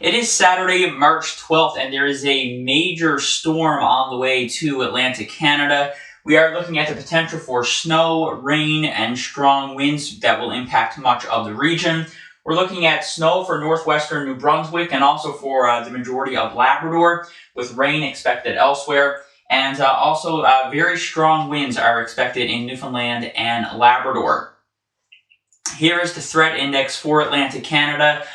It is Saturday, March 12th, and there is a major storm on the way to Atlantic Canada. We are looking at the potential for snow, rain, and strong winds that will impact much of the region. We're looking at snow for northwestern New Brunswick and also for the majority of Labrador, with rain expected elsewhere. And also very strong winds are expected in Newfoundland and Labrador. Here is the threat index for Atlantic Canada.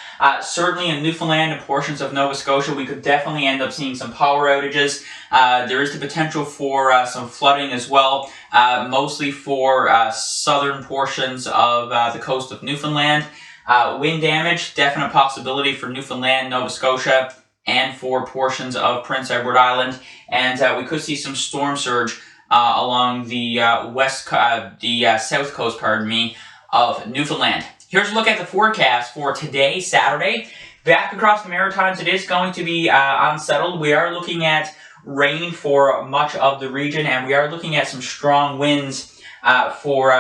Certainly in Newfoundland and portions of Nova Scotia, we could definitely end up seeing some power outages. There is the potential for some flooding as well, mostly for southern portions of the coast of Newfoundland. Wind damage, definite possibility for Newfoundland, Nova Scotia, and for portions of Prince Edward Island. And we could see some storm surge along the south coast, of Newfoundland. Here's a look at the forecast for today, Saturday. Back across the Maritimes, it is going to be unsettled. We are looking at rain for much of the region, and we are looking at some strong winds for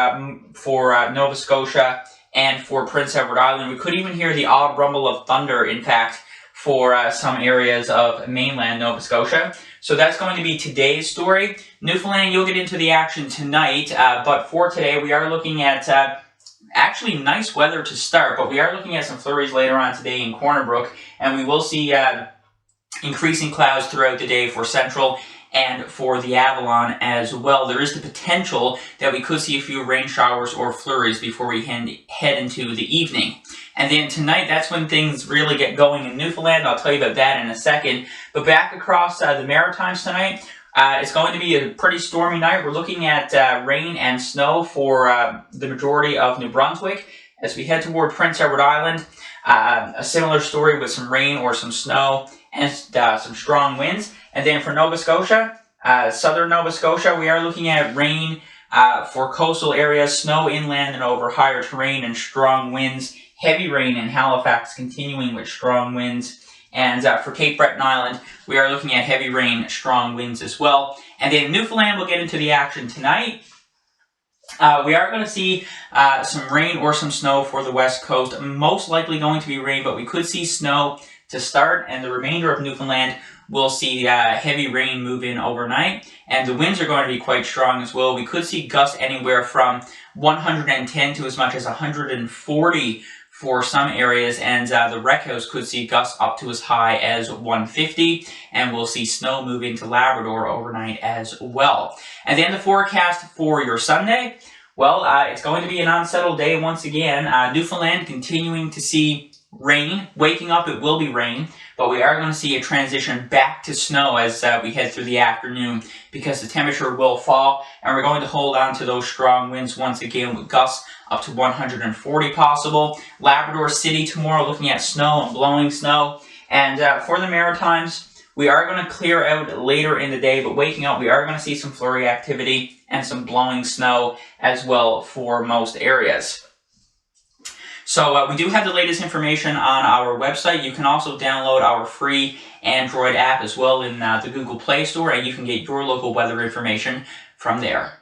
Nova Scotia and for Prince Edward Island. We could even hear the odd rumble of thunder, in fact, for some areas of mainland Nova Scotia. So that's going to be today's story. Newfoundland, you'll get into the action tonight, but for today, we are looking at actually nice weather to start, but we are looking at some flurries later on today in Corner Brook, and we will see increasing clouds throughout the day for Central and for the Avalon as well. There is the potential that we could see a few rain showers or flurries before we head into the evening. And then tonight, that's when things really get going in Newfoundland. I'll tell you about that in a second. But back across the Maritimes tonight, it's going to be a pretty stormy night. We're looking at rain and snow for the majority of New Brunswick. As we head toward Prince Edward Island, a similar story with some rain or some snow and some strong winds. And then for Nova Scotia, southern Nova Scotia, we are looking at rain for coastal areas, snow inland and over higher terrain, and strong winds. Heavy rain in Halifax, continuing with strong winds. And for Cape Breton Island, we are looking at heavy rain, strong winds as well. And then Newfoundland will get into the action tonight. We are going to see some rain or some snow for the west coast. Most likely going to be rain, but we could see snow to start, and the remainder of Newfoundland will see heavy rain move in overnight. And the winds are going to be quite strong as well. We could see gusts anywhere from 110 to as much as 140 for some areas, and the Wreck House could see gusts up to as high as 150, and we'll see snow move into Labrador overnight as well. And then the forecast for your Sunday, well, it's going to be an unsettled day once again. Newfoundland continuing to see rain. Waking up, it will be rain, but we are going to see a transition back to snow as we head through the afternoon, because the temperature will fall, and we're going to hold on to those strong winds once again with gusts up to 140 possible. Labrador City tomorrow looking at snow and blowing snow. And for the Maritimes, we are going to clear out later in the day, but waking up, we are going to see some flurry activity and some blowing snow as well for most areas. So we do have the latest information on our website. You can also download our free Android app as well in the Google Play Store, and you can get your local weather information from there.